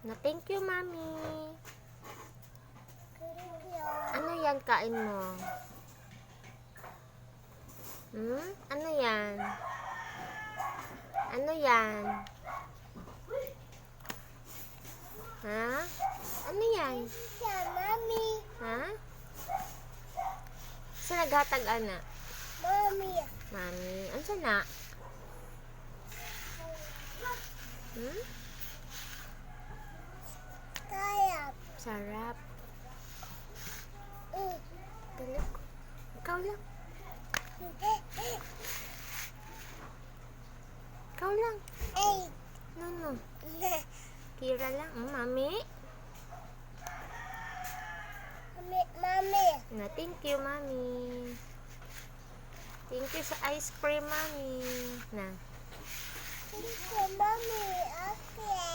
Na thank you, Mami. Thank you. Ano yan kain mo? Ano yan? Ano yan? Ha? Ano yan? Siya, Mami. Ha? Sa naghatag, ana? Mami. Mami, ano sa na? Kaya. Sarap. Mm. Galit ko. Ikaw lang. Ikaw lang. Ay. No. Kira lang. Mami. Mami. Na, thank you, Mami. Thank you sa ice cream, Mami. Na. Thank you, Mami. Okay.